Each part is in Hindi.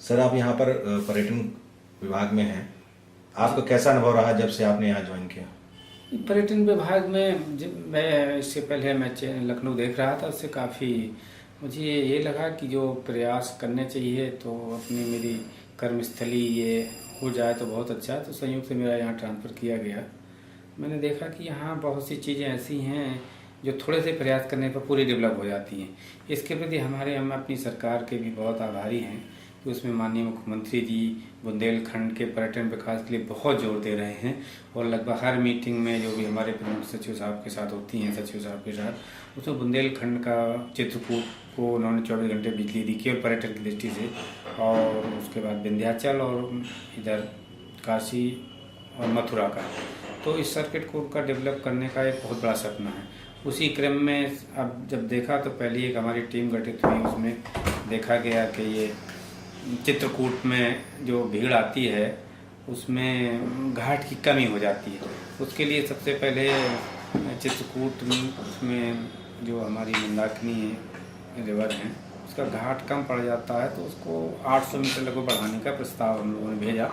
सर, आप यहाँ पर पर्यटन विभाग में हैं। आपका कैसा अनुभव रहा जब से आपने यहाँ ज्वाइन किया? पर्यटन विभाग में जब मैं इससे पहले मैं लखनऊ देख रहा था, उससे काफ़ी मुझे ये लगा कि जो प्रयास करने चाहिए तो अपनी मेरी कर्मस्थली ये हो जाए तो बहुत अच्छा है। तो संयोग से मेरा यहाँ ट्रांसफ़र किया गया। मैंने देखा कि यहाँ बहुत सी चीज़ें ऐसी हैं जो थोड़े से प्रयास करने पर पूरी डेवलप हो जाती हैं। इसके प्रति हम अपनी सरकार के भी बहुत आभारी हैं कि उसमें माननीय मुख्यमंत्री जी बुंदेलखंड के पर्यटन विकास के लिए बहुत जोर दे रहे हैं और लगभग हर मीटिंग में जो भी हमारे प्रमुख सचिव साहब के साथ होती हैं, सचिव साहब के साथ, उसमें बुंदेलखंड का चित्रकूट को उन्होंने 24 घंटे बिजली दी केवल पर्यटन की दृष्टि से, और उसके बाद विंध्याचल और इधर काशी और मथुरा का। तो इस सर्किट को उनका डेवलप करने का एक बहुत बड़ा सपना है। उसी क्रम में अब जब देखा तो पहले एक हमारी टीम गठित हुई, उसमें देखा गया कि ये चित्रकूट में जो भीड़ आती है उसमें घाट की कमी हो जाती है। उसके लिए सबसे पहले चित्रकूट में जो हमारी मंदाकिनी रिवर है उसका घाट कम पड़ जाता है, तो उसको 800 मीटर लगभग बढ़ाने का प्रस्ताव हम लोगों ने भेजा।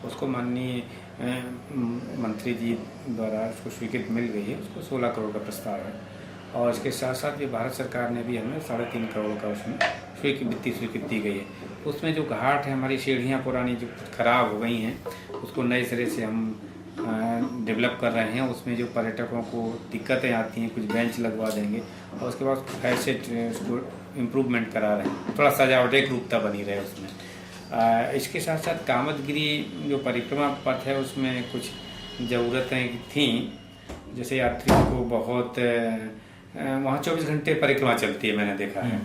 उसको माननीय मंत्री जी द्वारा उसको स्वीकृति मिल गई है। उसको 16 करोड़ का प्रस्ताव है और इसके साथ साथ ये भारत सरकार ने भी हमें 3.5 करोड़ का उसमें वित्तीय स्वीकृति दी गई है। उसमें जो घाट है, हमारी सीढ़ियाँ पुरानी जो खराब हो गई हैं, उसको नए सिरे से हम डेवलप कर रहे हैं। उसमें जो पर्यटकों को दिक्कतें आती हैं, कुछ बेंच लगवा देंगे और उसके बाद ऐसे उसको इम्प्रूवमेंट करा रहे हैं, थोड़ा सजावट एक रूपता बनी रहे उसमें। इसके साथ साथ कामदगिरी जो परिक्रमा पथ है उसमें कुछ ज़रूरतें थीं, जैसे यात्रियों को बहुत वहाँ 24 घंटे परिक्रमा चलती है, मैंने देखा है।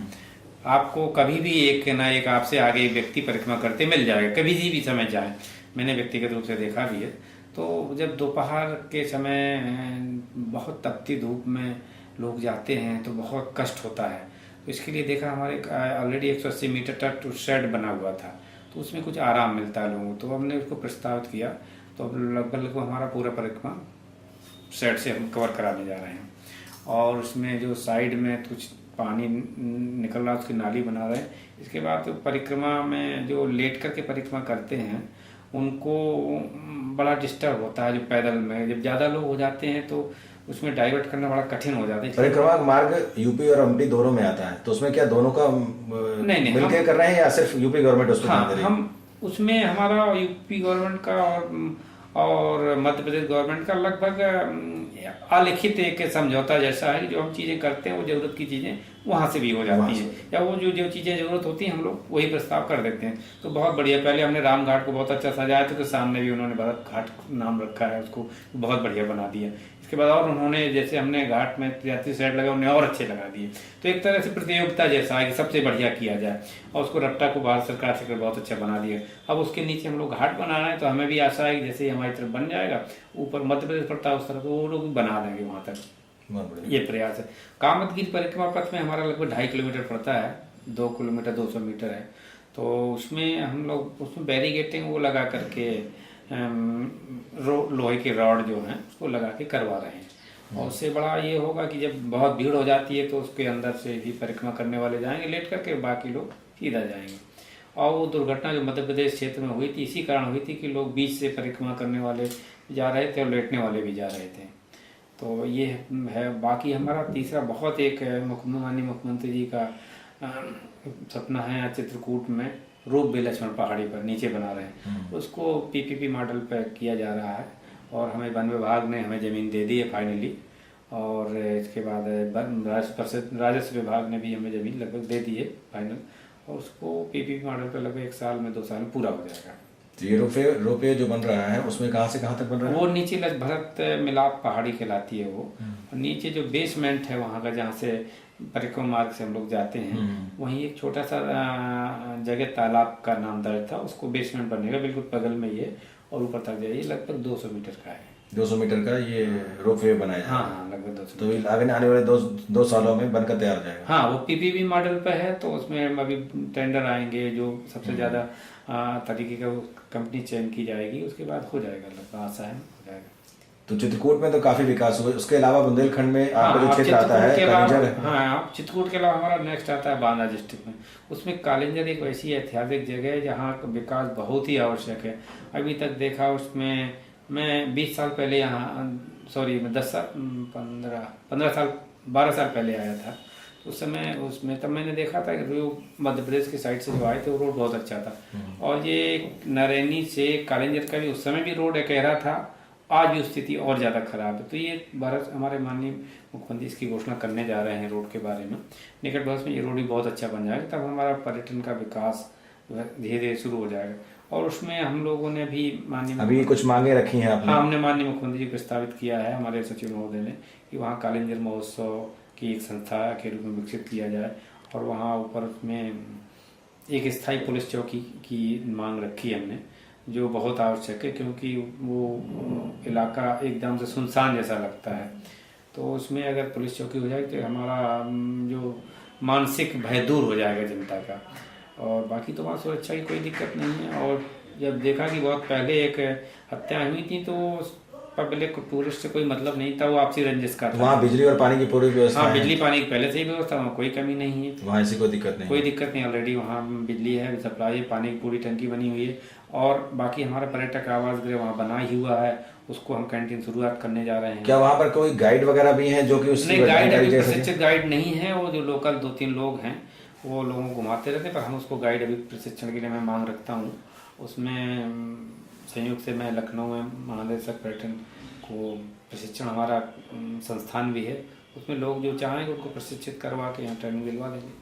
आपको कभी भी एक ना एक आपसे आगे व्यक्ति परिक्रमा करते मिल जाएगा, कभी भी समय जाए। मैंने व्यक्तिगत रूप से देखा भी है। तो जब दोपहर के समय बहुत तपती धूप में लोग जाते हैं तो बहुत कष्ट होता है। तो इसके लिए देखा, हमारे ऑलरेडी 180 मीटर तक शेड बना हुआ था, तो उसमें कुछ आराम मिलता है लोगों को। तो हमने उसको प्रस्तावित किया, तो अब लगभग हमारा पूरा परिक्रमा शेड से हम कवर कराने जा रहे हैं। और उसमें जो साइड में कुछ पानी निकल रहा है उसकी नाली बना रहे हैं। इसके बाद तो परिक्रमा में जो लेट करके परिक्रमा करते हैं उनको बड़ा डिस्टर्ब होता है। जो पैदल में जब ज़्यादा लोग हो जाते हैं तो उसमें डाइवर्ट करना बड़ा कठिन हो जाता है। परिक्रमा मार्ग यूपी और एमपी दोनों में आता है, तो उसमें क्या दोनों का नहीं मिलकर कर रहे हैं या सिर्फ यूपी गवर्नमेंट उसमें? हाँ, हम उसमें हमारा यूपी गवर्नमेंट का और मध्य प्रदेश गवर्नमेंट का लगभग अलिखित एक समझौता जैसा है कि जो हम चीज़ें करते हैं वो ज़रूरत की चीज़ें वहाँ से भी हो जाती हैं, या वो जो चीज़ें ज़रूरत होती हैं हम लोग वही प्रस्ताव कर देते हैं। तो बहुत बढ़िया। पहले हमने राम घाट को बहुत अच्छा सजाया था, तो सामने भी उन्होंने भरत घाट नाम रखा है, उसको बहुत बढ़िया बना दिया। इसके बाद और उन्होंने जैसे हमने घाट में यात्री साइड लगा, उन्हें और अच्छे लगा दिए। तो एक तरह से प्रतियोगिता जैसा है कि सबसे बढ़िया किया जाए, और उसको रट्टा को भारत सरकार से बहुत अच्छा बना दिया। अब उसके नीचे हम लोग घाट बना रहे हैं, तो हमें भी आशा है कि जैसे हमारी तरफ बन जाएगा, ऊपर मध्य प्रदेश पड़ता है उस तरफ, वो लोग बना देंगे वहाँ तक। ये प्रयास है। कामदगिरी परिक्रमा पथ में हमारा लगभग 2.5 किलोमीटर पड़ता है, 2 किलोमीटर 200 मीटर है। तो उसमें हम लोग उसमें बैरिगेटिंग वो लगा करके लोहे के रॉड जो हैं उसको लगा के करवा रहे हैं। और उससे बड़ा ये होगा कि जब बहुत भीड़ हो जाती है तो उसके अंदर से भी परिक्रमा करने वाले जाएंगे लेट करके, बाकी लोग सीधा जाएंगे। और वो दुर्घटना जो मध्य प्रदेश क्षेत्र में हुई थी इसी कारण हुई थी कि लोग बीच से परिक्रमा करने वाले जा रहे थे और लेटने वाले भी जा रहे थे। तो ये है। बाकी हमारा तीसरा बहुत एक माननीय मुख्यमंत्री जी का सपना है, चित्रकूट में रूप वे लक्ष्मण पहाड़ी पर नीचे बना रहे हैं, उसको पीपीपी मॉडल पर किया जा रहा है। और हमें वन विभाग ने हमें ज़मीन दे दी है फाइनली, और इसके बाद राजस्व विभाग ने भी हमें ज़मीन लगभग दे दी है फाइनल, और उसको पीपीपी मॉडल पर लगभग 1 साल में 2 साल में पूरा हो जाएगा। तो ये रोपवे जो बन रहा है उसमें कहाँ से कहाँ तक बन रहा है? वो नीचे भरत मिलाप पहाड़ी कहलाती है वो, और नीचे जो बेसमेंट है वहाँ का, जहाँ से परिक्रमा मार्ग से हम लोग जाते हैं, वहीं एक छोटा सा जगह तालाब का नाम दर्ज था, उसको बेसमेंट बनेगा बिल्कुल बगल में ये, और ऊपर तक जाइए लगभग 200 मीटर का है। 200 मीटर का ये रोपवे बनाया है। हाँ, लगभग 200। तो आने वाले दो सालों में बनकर तैयार हो जाएगा। हाँ, वो पीपीपी मॉडल पे है, तो उसमें अभी टेंडर आएंगे, जो सबसे ज़्यादा तरीके का कंपनी चयन की जाएगी, उसके बाद हो जाएगा, लगभग आशा है हो जाएगा। तो चित्रकूट में तो काफी विकास हुआ, उसके अलावा बुंदेलखंड में हाँ, आपका जो आप क्षेत्र आता है चित्रकूट के अलावा, कलिंजर। हाँ आप चित्रकूट के अलावा हमारा नेक्स्ट आता है बांदा डिस्ट्रिक्ट में। उसमें कालिंजर एक ऐसी ऐतिहासिक जगह है जहाँ का विकास बहुत ही आवश्यक है। अभी तक देखा उसमें, मैं 20 साल पहले यहाँ, सॉरी मैं 10 साल 15 साल 12 साल पहले आया था। तो उस समय उसमें तब मैंने देखा था कि जो मध्य प्रदेश की साइड से जो आए थे वो रोड बहुत अच्छा था। और ये नरैनी से कालिंजर का भी उस समय भी रोड कह रहा था, आज भी स्थिति और ज़्यादा खराब है। तो ये भारत, हमारे माननीय मुख्यमंत्री इसकी घोषणा करने जा रहे हैं रोड के बारे में। निकट भविष्य में ये रोड भी बहुत अच्छा बन जाएगा, तब हमारा पर्यटन का विकास धीरे धीरे शुरू हो जाएगा। और उसमें हम लोगों ने भी माननीय, अभी कुछ मांगे रखी हैं आपने? हाँ हमने माननीय मुख्यमंत्री जी को प्रस्तावित किया है हमारे सचिव महोदय ने कि वहाँ कालिंजर महोत्सव की एक संस्था के रूप में विकसित किया जाए। और वहाँ ऊपर उसमें एक स्थायी पुलिस चौकी की मांग रखी है हमने, जो बहुत आवश्यक है क्योंकि वो इलाका एकदम से सुनसान जैसा लगता है। तो उसमें अगर पुलिस चौकी हो जाए तो हमारा जो मानसिक भय दूर हो जाएगा जनता का। और बाकी तो वहाँ सुरक्षा की कोई दिक्कत नहीं है। और जब देखा कि बहुत पहले एक हत्या हुई थी तो पब्लिक टूरिस्ट से कोई मतलब नहीं था, वो आपसी रंजिश का था। वहाँ बिजली और पानी की पूरी व्यवस्था हाँ है? बिजली पानी की पहले से ही व्यवस्था, वहाँ कोई कमी नहीं है। वहाँ ऐसी कोई दिक्कत नहीं? कोई दिक्कत नहीं, ऑलरेडी वहाँ बिजली है, सप्लाई है, पानी की पूरी टंकी बनी हुई है। और बाकी हमारा पर्यटक आवास गृह वहाँ बना ही हुआ है, उसको हम कैंटीन शुरुआत करने जा रहे हैं। क्या वहाँ पर कोई गाइड वगैरह भी हैं जो कि उसकी नहीं, गाइड जानकारी अभी दे सकें? प्रशिक्षित गाइड नहीं है, वो जो लोकल 2-3 लोग हैं वो लोगों को घुमाते रहते हैं, पर हम उसको गाइड अभी प्रशिक्षण के लिए मैं मांग रखता हूँ। उसमें संयोग से मैं लखनऊ में महानिदेशक पर्यटन को प्रशिक्षण, हमारा संस्थान भी है, उसमें लोग जो चाहेंगे उनको प्रशिक्षित करवा के यहाँ ट्रेनिंग दिलवा देंगे।